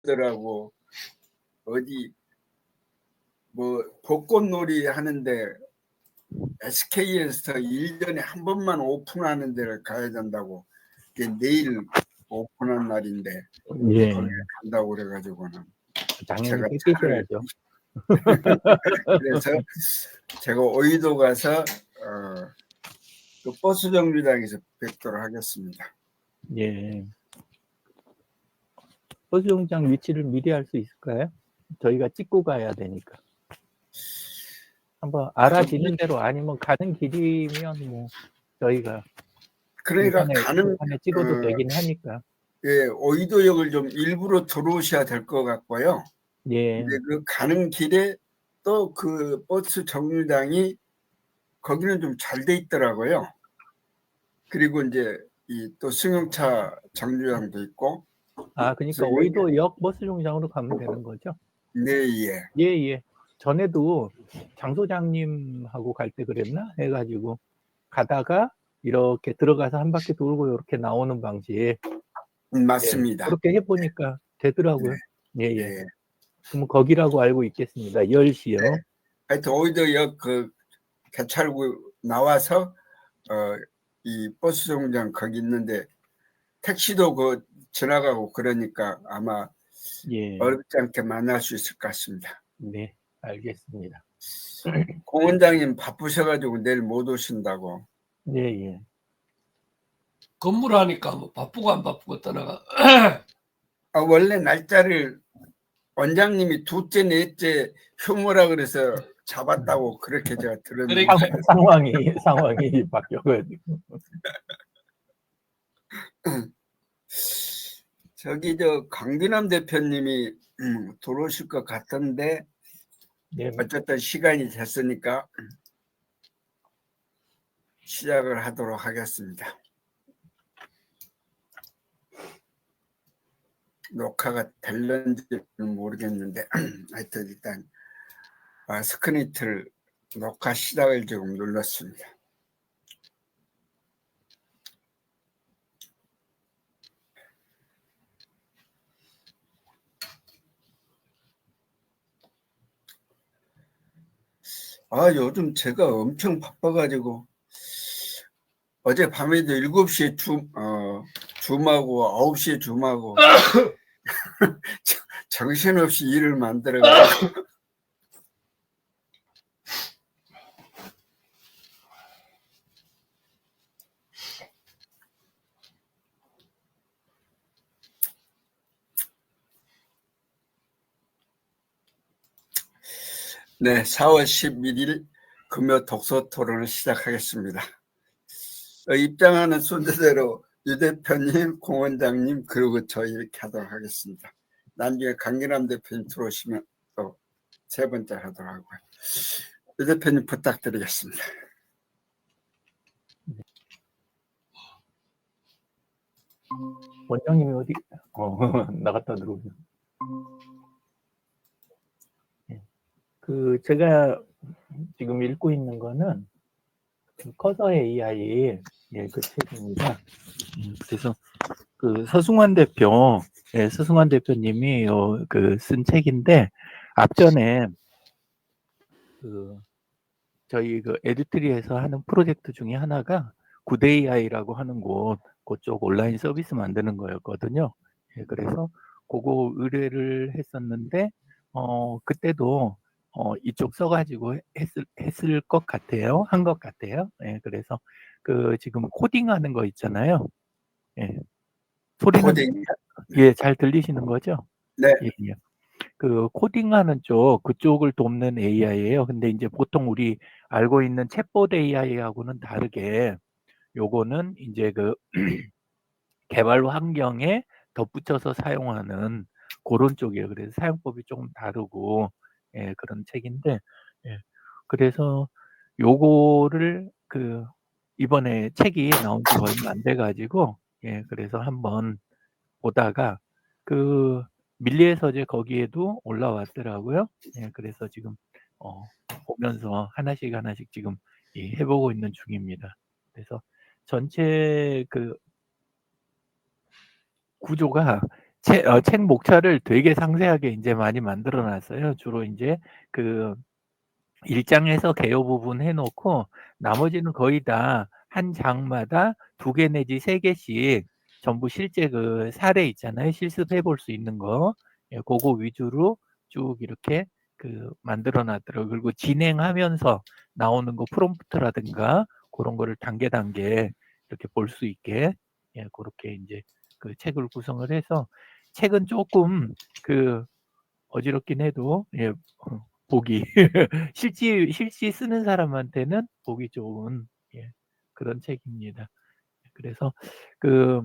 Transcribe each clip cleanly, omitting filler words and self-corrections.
있더라고. 어디 뭐 벚꽃놀이 하는데 SK에서 1년에 한 번만 오픈하는 데를 가야 된다고. 이게 내일 오픈한 날인데 예. 거기에 간다고 그래가지고는 당연히 제가 뺏기셔야죠. 그래서 제가 오이도 가서 그 버스 정류장에서 뵙도록 하겠습니다. 예. 버스 정류장 위치를 미리 알 수 있을까요? 저희가 찍고 가야 되니까. 한번 알아지는 대로 아니면 가는 길이면 뭐 저희가 그러니까 가는 안에 찍어도 되긴 하니까. 예, 오이도역을 좀 일부러 들어오셔야 될 것 같고요. 예. 근데 그 가는 길에 또 그 버스 정류장이 거기는 좀 잘 돼 있더라고요. 그리고 이제 이 또 승용차 정류장도 있고. 아, 그러니까 오이도역 버스 정류장으로 가면 되는 거죠? 네, 예. 예, 예. 전에도 장 소장님하고 갈 때 그랬나? 해가지고 가다가 이렇게 들어가서 한 바퀴 돌고 이렇게 나오는 방식. 맞습니다. 예, 그렇게 해보니까 되더라고요. 네. 예, 예. 예. 그럼 거기라고 알고 있겠습니다. 10시요. 네. 하여튼 오이도역 그 개찰구 나와서 이 버스 정류장 거기 있는데 택시도 그 지나가고 그러니까 아마 예. 어렵지 않게 만날 수 있을 것 같습니다. 네, 알겠습니다. 공 원장님 바쁘셔가지고 내일 못 오신다고. 예, 예. 건물하니까 뭐 바쁘고 안 바쁘고 떠나가. 원래 날짜를 원장님이 둘째, 넷째 휴무라 그래서 잡았다고 그렇게 제가 들었는데. 그러니까요. 상황이 바뀌어가지고. 저기 저 강기남 대표님이 들어오실 것 같은데 네. 어쨌든 시간이 됐으니까 시작을 하도록 하겠습니다. 녹화가 될는지는 모르겠는데 하여튼 일단 스크린트를 녹화 시작을 지금 눌렀습니다. 요즘 제가 엄청 바빠가지고 어젯밤에도 7시에 줌하고 9시에 줌하고 정신없이 일을 만들어가지고 네, 4월 11일 금요 독서 토론을 시작하겠습니다. 입장하는 순서대로 유 대표님, 공 원장님, 그리고 저 이렇게 하도록 하겠습니다. 나중에 강기남 대표님 들어오시면 또 세 번째 하도록 하고요. 유 대표님 부탁드리겠습니다. 원장님이 어디? 나갔다 들어오죠. 제가 지금 읽고 있는 거는 커서 AI 그 책입니다. 그래서 그 서승환 대표님이 쓴 책인데 앞전에 저희 에듀트리에서 하는 프로젝트 중에 하나가 굿 AI라고 하는 그쪽 온라인 서비스 만드는 거였거든요. 그래서 그거 의뢰를 했었는데 그때도 이쪽 써가지고 했을 것 같아요. 한 것 같아요. 그래서 지금 코딩하는 거 있잖아요. 소리는 코딩. 잘 들리시는 거죠? 네. 예. 그 코딩하는 그쪽을 돕는 AI예요. 근데 이제 보통 우리 알고 있는 챗봇 AI하고는 다르게 요거는 이제 개발 환경에 덧붙여서 사용하는 그런 쪽이에요. 그래서 사용법이 조금 다르고 그런 책인데 그래서 요거를 이번에 책이 나온 지 얼마 안 돼 가지고 그래서 한번 보다가 밀리의 서재 거기에도 올라왔더라고요. 그래서 지금 보면서 하나씩 지금 해보고 있는 중입니다. 그래서 전체 구조가 책 목차를 되게 상세하게 이제 많이 만들어 놨어요. 주로 이제 그 1장에서 개요 부분 해 놓고 나머지는 거의 다 한 장마다 2개 내지 3개씩 전부 실제 그 사례 있잖아요. 실습해 볼 수 있는 거. 예, 고거 위주로 쭉 이렇게 그 만들어 놨더라고요. 그리고 진행하면서 나오는 거 프롬프트라든가 그런 거를 단계 이렇게 볼 수 있게 예, 고렇게 인제 그 책을 구성을 해서 책은 쪼끔 그 어지럽긴 해도 예 보기 실지 쓰는 사람한테는 보기 좋은 예 그런 책입니다. 그래서 그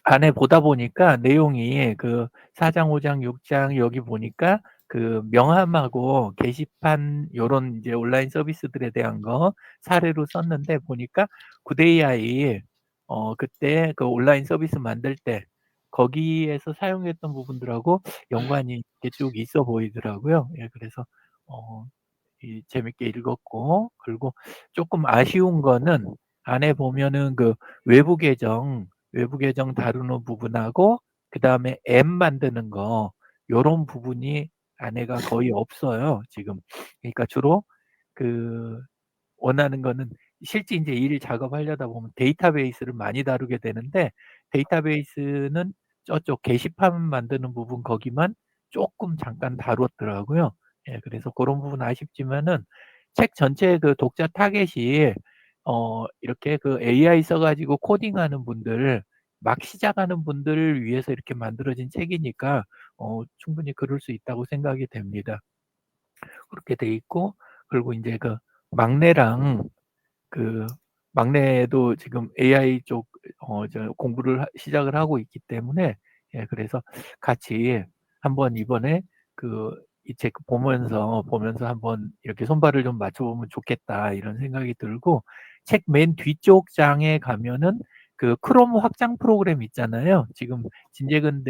안에 보다 보니까 내용이 그 4장, 5장, 6장 여기 보니까 그 명함하고 게시판 요런 이제 온라인 서비스들에 대한 거 사례로 썼는데 보니까 굿AI 그때 그 온라인 서비스 만들 때 거기에서 사용했던 부분들하고 연관이 이렇게 쭉 있어 보이더라고요. 예 그래서 어 재밌게 읽었고 그리고 조금 아쉬운 거는 안에 보면은 그 외부 계정 다루는 부분하고 그다음에 앱 만드는 거 요런 부분이 안에가 거의 없어요, 지금. 그러니까 주로 그 원하는 거는 실제 인제 일 작업하려다 보면 데이터베이스를 많이 다루게 되는데 데이터베이스는 저쪽 게시판 만드는 부분 거기만 쪼끔 잠깐 다뤘더라고요. 예 그래서 고런 부분 아쉽지만은 책 전체 그 독자 타겟이 이렇게 그 AI 써 가지고 코딩하는 분들 막 시작하는 분들을 위해서 이렇게 만들어진 책이니까 충분히 그럴 수 있다고 생각이 됩니다. 그렇게 돼 있고 그리고 인제 그 막내랑 그 막내도 지금 AI 쪽 공부를 시작을 하고 있기 때문에 예 그래서 같이 한번 이번에 그 이 책 보면서 한번 이렇게 '손발을 좀 맞춰 보면 좋겠다.' 이런 생각이 들고 책 맨 뒤쪽 장에 가면은 그 크롬 확장 프로그램 있잖아요. 지금 진재근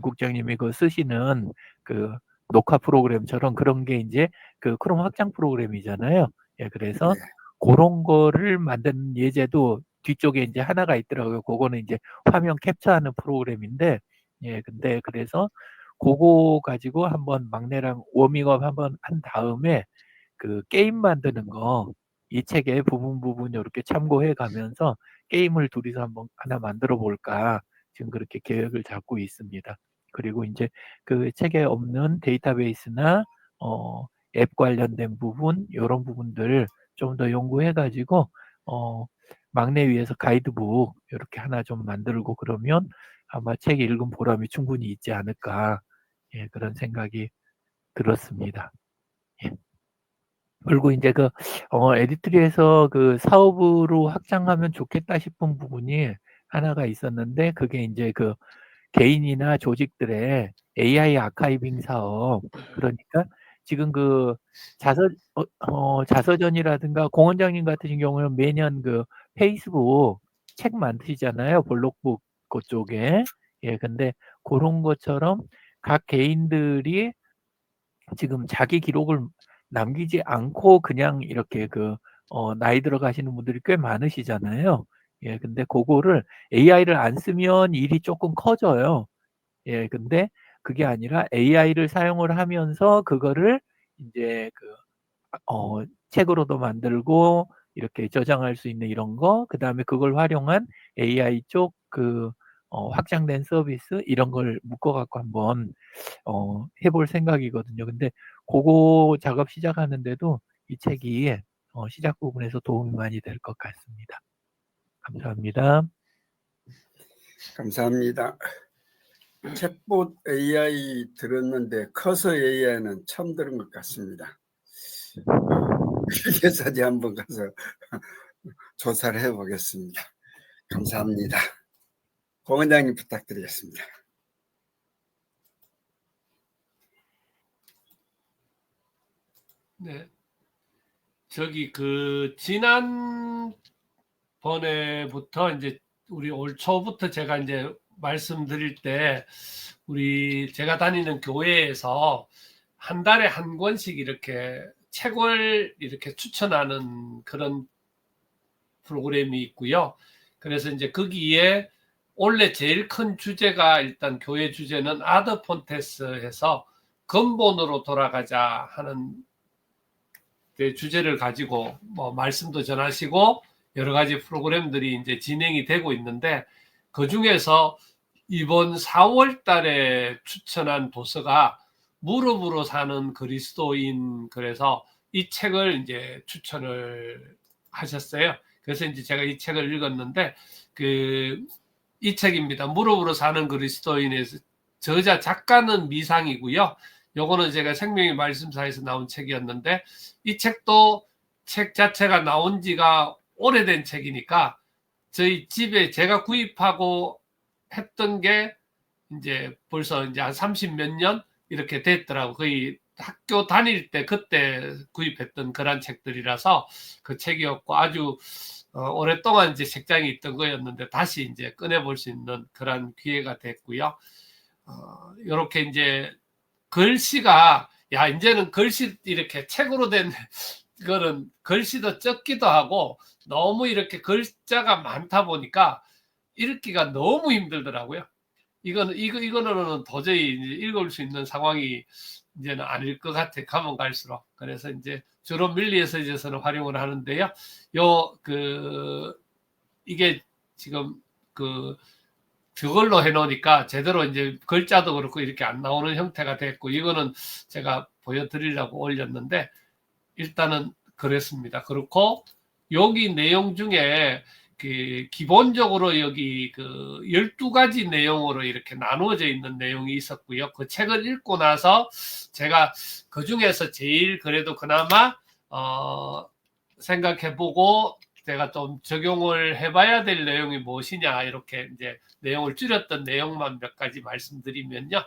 국장님이 그 쓰시는 그 녹화 프로그램처럼 그런 게 인제 그 크롬 확장 프로그램이잖아요. 예 그래서 네. 고런 거를 만든 예제도 뒤쪽에 인제 하나가 있더라고요. 고거는 인제 화면 캡처하는 프로그램인데 예 근데 그래서 고거 가지고 한번 막내랑 워밍업 한번 한 다음에 그 게임 만드는 거 이 책의 부분 요렇게 참고해 가면서 '게임을 둘이서 한번 하나 만들어 볼까.' 지금 그렇게 계획을 잡고 있습니다. 그리고 인제 그 책에 없는 데이터베이스나 앱 관련된 부분 요런 부분들 좀 더 연구해 가지고 어 막내 위해서 가이드북 요렇게 하나 좀 만들고 그러면 아마 책 읽은 보람이 충분히 있지 않을까. 예 그런 생각이 들었습니다. 예. 그리고 인제 그 에디트리에서 그 사업으로 확장하면 좋겠다 싶은 부분이 하나가 있었는데 그게 인제 그 개인이나 조직들의 AI 아카이빙 사업 그러니까 지금 그 자서전이라든가 공 원장님 같으신 경우는 매년 그 페이스북 책 만드시잖아요, 블록북 그쪽에. 예 근데 고런 것처럼 각 개인들이 지금 자기 기록을 남기지 않고 그냥 이렇게 그 나이 들어가시는 분들이 꽤 많으시잖아요. 예 근데 고거를 AI를 안 쓰면 일이 쪼끔 커져요. 예 근데 그게 아니라 AI를 사용을 하면서 그거를 인제 그 책으로도 만들고 이렇게 저장할 수 있는 이런 거 그다음에 그걸 활용한 AI 쪽 그 확장된 서비스 이런 걸 묶어 갖고 한번 해볼 생각이거든요. 근데 고거 작업 시작하는데도 이 책이 시작 부분에서 도움이 많이 될 것 같습니다. 감사합니다. 감사합니다. 챗봇 AI 들었는데 커서 AI는 처음 들은 것 같습니다. 회계사지 한번 가서 조사를 해보겠습니다. 감사합니다. 공 원장님 부탁드리겠습니다. 네. 저기 그 지난번에부터 이제 우리 올 초부터 제가 이제 말씀드릴 때 제가 다니는 교회에서 한 달에 한 권씩 이렇게 책을 이렇게 추천하는 그런 프로그램이 있고요. 그래서 이제 거기에 원래 제일 큰 주제가 일단 교회 주제는 아드 폰테스에서 근본으로 돌아가자 하는 그 주제를 가지고 뭐 말씀도 전하시고 여러 가지 프로그램들이 이제 진행이 되고 있는데, 그 중에서 이번 4월 달에 추천한 도서가 무릎으로 사는 그리스도인, 그래서 이 책을 이제 추천을 하셨어요. 그래서 이제 제가 이 책을 읽었는데, 이 책입니다. 무릎으로 사는 그리스도인에서 저자 작가는 미상이고요. 요거는 제가 생명의 말씀사에서 나온 책이었는데, 이 책도 책 자체가 나온 지가 오래된 책이니까 저희 집에 제가 구입하고 했던 게 이제 벌써 이제 한 30 몇 년 이렇게 됐더라고. 거의 학교 다닐 때 그때 구입했던 그런 책들이라서 그 책이었고, 아주 오랫동안 이제 책장에 있던 거였는데 다시 이제 꺼내볼 수 있는 그런 기회가 됐고요. 이렇게 이제 글씨가, 야, 이제는 글씨 이렇게 책으로 된 거는 글씨도 적기도 하고 너무 이렇게 글자가 많다 보니까 읽기가 너무 힘들더라고요. 이거는 도저히 읽을 수 있는 상황이 이제는 아닐 것 같아, 가면 갈수록. 그래서 이제 주로 밀리에서 이제서는 활용을 하는데요. 이게 지금 그걸로 해놓으니까 제대로 이제 글자도 그렇고 이렇게 안 나오는 형태가 됐고, 이거는 제가 보여드리려고 올렸는데 일단은 그랬습니다. 그렇고 여기 내용 중에 기본적으로 여기 12가지 내용으로 이렇게 나누어져 있는 내용이 있었고요. 그 책을 읽고 나서 제가 그 중에서 제일 그래도 그나마 생각해보고 제가 좀 적용을 해봐야 될 내용이 무엇이냐, 이렇게 이제 내용을 줄였던 내용만 몇 가지 말씀드리면요.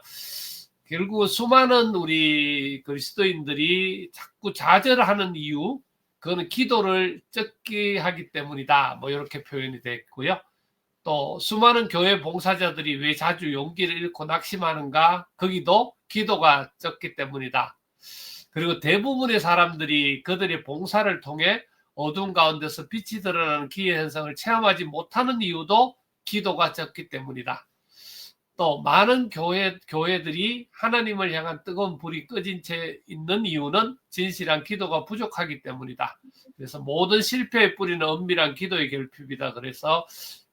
결국 수많은 우리 그리스도인들이 자꾸 좌절하는 이유, 그거는 기도를 적게 하기 때문이다, 뭐 이렇게 표현이 됐고요. 또 수많은 교회 봉사자들이 왜 자주 용기를 잃고 낙심하는가, 거기도 기도가 적기 때문이다. 그리고 대부분의 사람들이 그들의 봉사를 통해 어두운 가운데서 빛이 드러나는 기회 현상을 체험하지 못하는 이유도 기도가 적기 때문이다. 또 많은 교회들이 하나님을 향한 뜨거운 불이 꺼진 채 있는 이유는 진실한 기도가 부족하기 때문이다. 그래서 모든 실패의 뿌리는 엄밀한 기도의 결핍이다.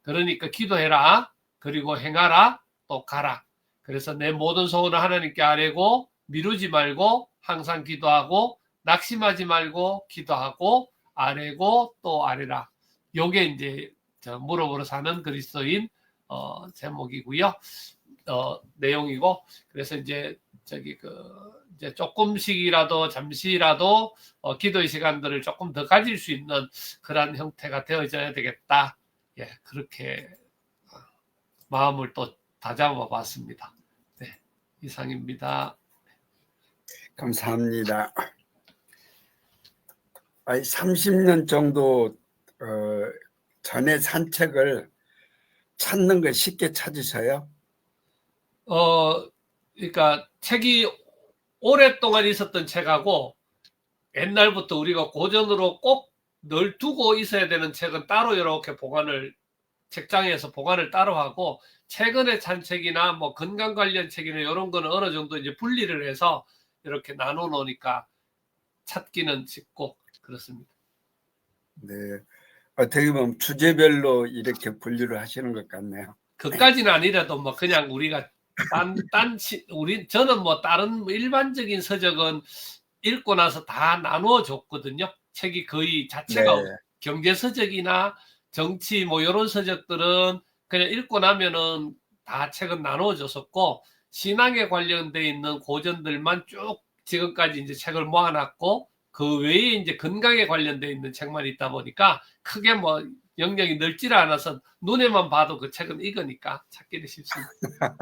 그러니까 기도해라, 그리고 행하라, 또 가라. 그래서 내 모든 소원을 하나님께 아뢰고 미루지 말고 항상 기도하고 낙심하지 말고 기도하고 아뢰고 또 아뢰라. 요게 이제 무릎으로 사는 그리스도인 제목이고요. 내용이고, 그래서 이제 이제 조금씩이라도 잠시라도 기도의 시간들을 조금 더 가질 수 있는 그런 형태가 되어져야 되겠다. 예, 그렇게 마음을 또 다잡아 봤습니다. 네, 이상입니다. 감사합니다. 30년 정도 전에 산 책을 찾는 걸 쉽게 찾으셔요? 그러니까 책이 오랫동안 있었던 책하고 옛날부터 우리가 고전으로 꼭 늘 두고 있어야 되는 책은 따로 이렇게 책장에서 보관을 따로 하고, 최근에 산 책이나 뭐 건강 관련 책이나 이런 거는 어느 정도 이제 분리를 해서 이렇게 나눠 놓으니까 찾기는 쉽고 그렇습니다. 네, 어떻게 보면 주제별로 이렇게 분류를 하시는 것 같네요. 그까지는 아니라도 뭐 그냥 우리가 저는 뭐 다른 일반적인 서적은 읽고 나서 다 나누어 줬거든요. 책이 거의 자체가 네. 경제 서적이나 정치 뭐 이런 서적들은 그냥 읽고 나면은 다 책은 나누어 줬었고, 신앙에 관련돼 있는 고전들만 쭉 지금까지 이제 책을 모아놨고, 그 외에 이제 건강에 관련돼 있는 책만 있다 보니까 크게 뭐 영역이 넓지를 않아서 눈에만 봐도 그 책은 익으니까 찾기는 쉽습니다.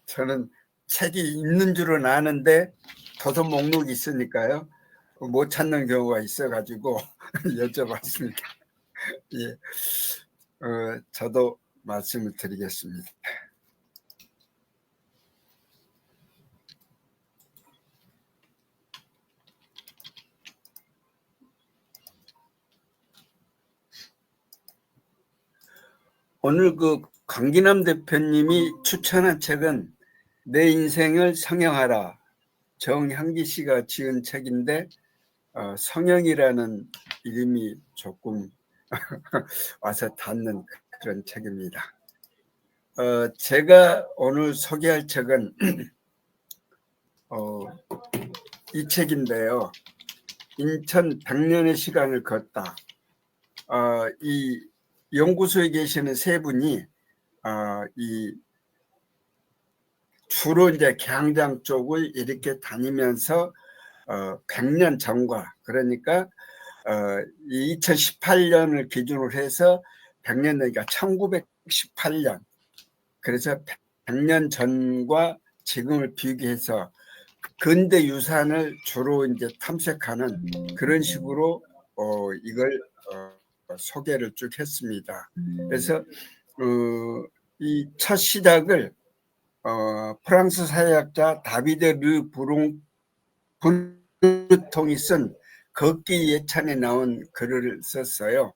저는 책이 있는 줄은 아는데 도서 목록이 있으니까요, 못 찾는 경우가 있어가지고 여쭤봤습니다. 예, 저도 말씀을 드리겠습니다. 오늘 그 강기남 대표님이 추천한 책은 내 인생을 성형하라. 정향기 씨가 지은 책인데 성형이라는 이름이 조금 와서 닿는 그런 책입니다. 제가 오늘 소개할 책은 이 책인데요. 인천 100년의 시간을 걷다. 이 연구소에 계시는 세 분이 이 주로 이제 개항장 쪽을 이렇게 다니면서 100년 전과, 그러니까 2018년을 기준으로 해서 100년 되니까 1918년, 그래서 100년 전과 지금을 비교해서 근대 유산을 주로 이제 탐색하는 그런 식으로 이걸 소개를 쭉 했습니다. 그래서 이 첫 시작을 프랑스 사회학자 다비드 르 브루통이 쓴 걷기 예찬에 나온 글을 썼어요.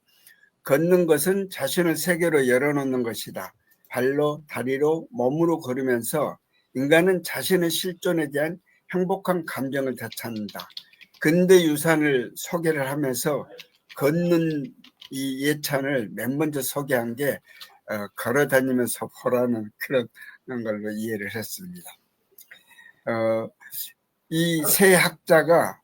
걷는 것은 자신을 세계로 열어놓는 것이다. 발로, 다리로, 몸으로 걸으면서 인간은 자신의 실존에 대한 행복한 감정을 되찾는다. 근대 유산을 소개를 하면서 걷는 이 예찬을 맨 먼저 소개한 게 걸어다니면서 보라는 그런 걸로 이해를 했습니다. 이 세 학자가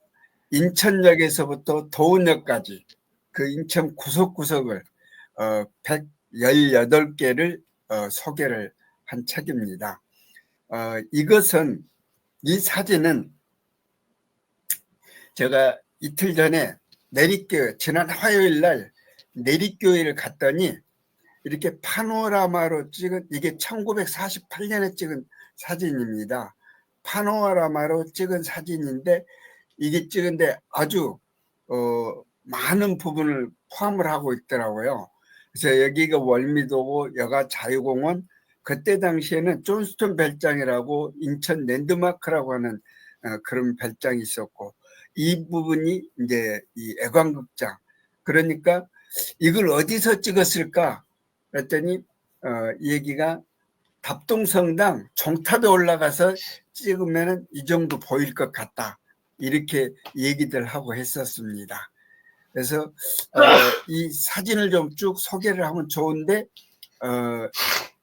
인천역에서부터 도운역까지 그 인천 구석구석을 118개를 소개를 한 책입니다. 이것은, 이 사진은 제가 이틀 전에 내리교회, 지난 화요일 날 내리교회를 갔더니 이렇게 파노라마로 찍은, 이게 1948년에 찍은 사진입니다. 파노라마로 찍은 사진인데 이게 찍은데 아주 많은 부분을 포함을 하고 있더라고요. 그래서 여기가 월미도고 여가 자유공원, 그때 당시에는 존스톤 별장이라고 인천 랜드마크라고 하는 그런 별장이 있었고, 이 부분이 이제 이 애관극장. 그러니까 이걸 어디서 찍었을까 그랬더니 이 얘기가 답동성당 종탑에 올라가서 찍으면 이 정도 보일 것 같다, 이렇게 얘기들 하고 했었습니다. 그래서 이 사진을 좀 쭉 소개를 하면 좋은데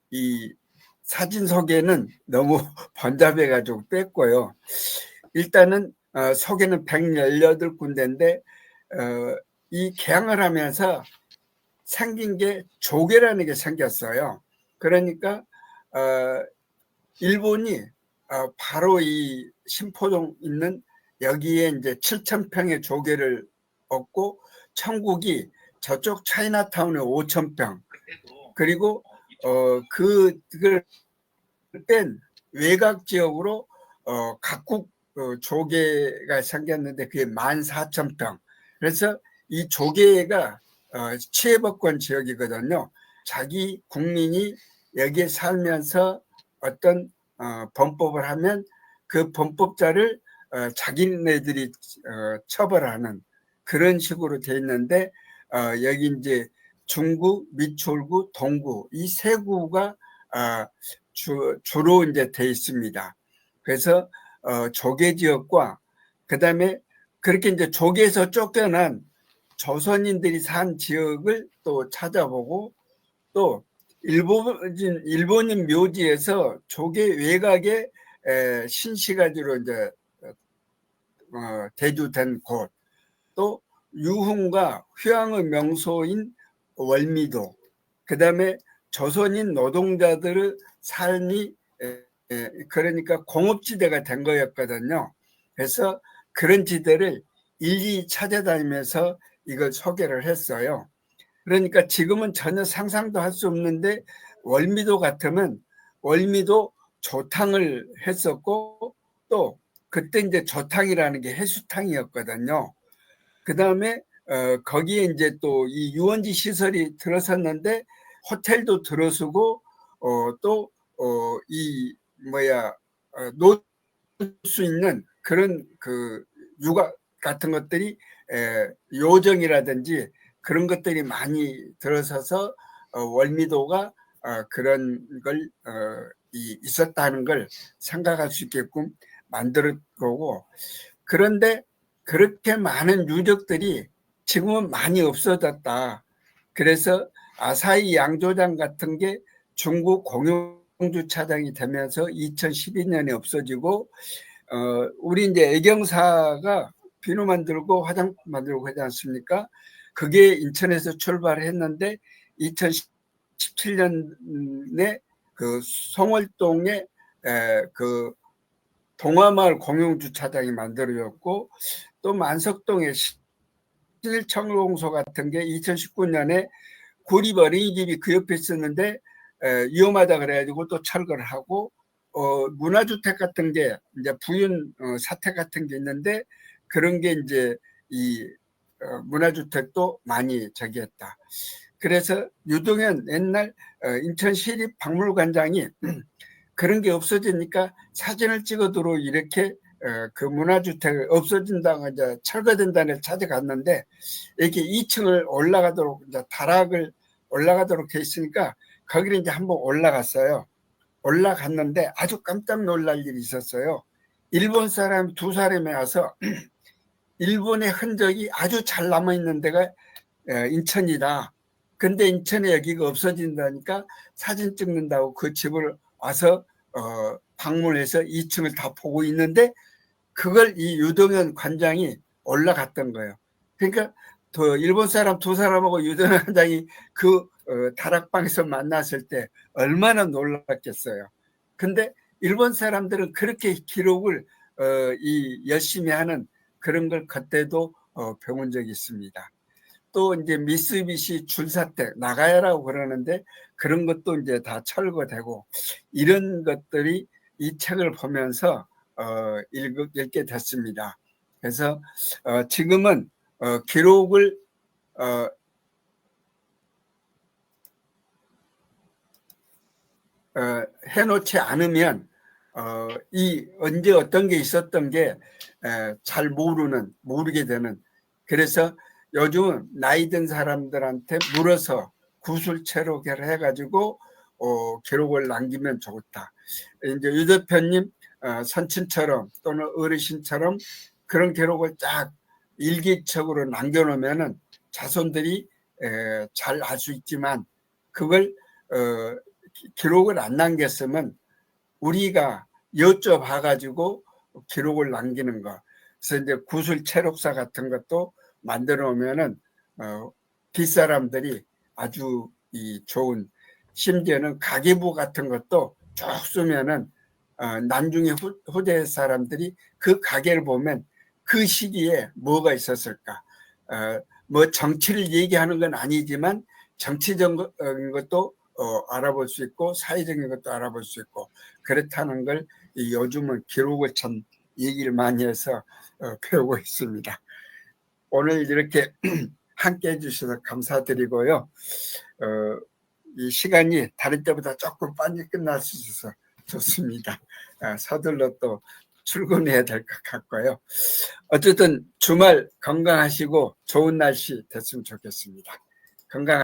이 사진 소개는 너무 번잡해 가지고 뺐고요. 일단은 소개는 118군데인데 이 개항을 하면서 생긴 게 조개라는 게 생겼어요. 그러니까 일본이 바로 이 신포동 있는 여기에 이제 7,000평의 조개를 얻고, 천국이 저쪽 차이나타운에 5,000평, 그리고 그걸 뺀 외곽 지역으로 각국 조개가 생겼는데 그게 14,000평. 그래서 이 조개가 치해법권 지역이거든요. 자기 국민이 여기에 살면서 어떤 범법을 하면 그 범법자를 자기네들이 처벌하는 그런 식으로 돼 있는데, 여기 이제 중구, 미추홀구, 동구, 이 세 구가 주로 이제 돼 있습니다. 그래서 조개 지역과, 그다음에 그렇게 이제 조개에서 쫓겨난 조선인들이 산 지역을 또 찾아보고, 또 일본인 묘지에서 조개 외곽에 신시가지로 이제 대두된 곳, 또 유흥과 휴양의 명소인 월미도, 그다음에 조선인 노동자들의 삶이 그러니까 공업지대가 된 거였거든요. 그래서 그런 지대를 일일이 찾아다니면서 이걸 소개를 했어요. 그러니까 지금은 전혀 상상도 할 수 없는데, 월미도 같으면 월미도 조탕을 했었고, 또 그때 이제 조탕이라는 게 해수탕이었거든요. 그 다음에 거기에 이제 또 이 유원지 시설이 들어섰는데 호텔도 들어서고 또 이 놓을 수 있는 그런 그 육아 같은 것들이 요정이라든지 그런 것들이 많이 들어서서 월미도가 그런 걸 있었다는 걸 생각할 수 있게끔 만들 거고, 그런데 그렇게 많은 유적들이 지금은 많이 없어졌다. 그래서 아사히 양조장 같은 게 중국 공영주차장이 되면서 2012년에 없어지고, 우리 이제 애경사가 비누 만들고 화장품 만들고 하지 않습니까? 그게 인천에서 출발했는데 2017년에 그 송월동에 그 동화마을 공용주차장이 만들어졌고, 또 만석동에 신일청공소 같은 게 2019년에 구립 어린이집이 그 옆에 있었는데 위험하다 그래가지고 또 철거를 하고, 문화주택 같은 게 이제 부윤 사택 같은 게 있는데 그런 게 이제 이 문화주택도 많이 저기 했다. 그래서 유동현 옛날 인천시립박물관장이 그런 게 없어지니까 사진을 찍어두러 이렇게 그 문화주택 없어진다고 이제 철거된다는 걸 찾아갔는데, 이렇게 2층을 올라가도록 이제 다락을 올라가도록 돼 있으니까 거기를 이제 한번 올라갔어요. 올라갔는데 아주 깜짝 놀랄 일이 있었어요. 일본 사람 두 사람이 와서 일본의 흔적이 아주 잘 남아있는 데가 인천이다. 근데 인천에 여기가 없어진다니까 사진 찍는다고 그 집을 와서 방문해서 2층을 다 보고 있는데 그걸 이 유동현 관장이 올라갔던 거예요. 그러니까 일본 사람 두 사람하고 유동현 관장이 그 다락방에서 만났을 때 얼마나 놀랐겠어요. 근데 일본 사람들은 그렇게 기록을 열심히 하는 그런 걸 그때도 배운 적이 있습니다. 또 이제 미쓰비시 줄사택 나가야라고 그러는데 그런 것도 이제 다 철거되고, 이런 것들이 이 책을 보면서 읽게 됐습니다. 그래서 지금은 기록을 해놓지 않으면 이 언제 어떤 게 있었던 게 잘 모르게 되는, 그래서 요즘은 나이 든 사람들한테 물어서 구술체로 해가지고 기록을 남기면 좋다. 이제 유 대표님 선친처럼 또는 어르신처럼 그런 기록을 쫙 일기적으로 남겨놓으면은 자손들이 잘 알 수 있지만, 그걸 기록을 안 남겼으면 우리가 여쭤봐가지고 기록을 남기는 거. 그래서 이제 구술 체록사 같은 것도 만들어 놓으면은 뒷사람들이 아주 좋은, 심지어는 가계부 같은 것도 쭉 쓰면은 나중에 후대 사람들이 그 가계를 보면 그 시기에 뭐가 있었을까. 뭐 정치를 얘기하는 건 아니지만 정치적인 것도 알아볼 수 있고 사회적인 것도 알아볼 수 있고, 그렇다는 걸 요즘은 기록을 참 얘기를 많이 해서 배우고 있습니다. 오늘 이렇게 함께 해주셔서 감사드리고요. 이 시간이 다른 때보다 조금 빨리 끝날 수 있어서 좋습니다. 서둘러 또 출근해야 될 것 같고요. 어쨌든 주말 건강하시고 좋은 날씨 됐으면 좋겠습니다. 건강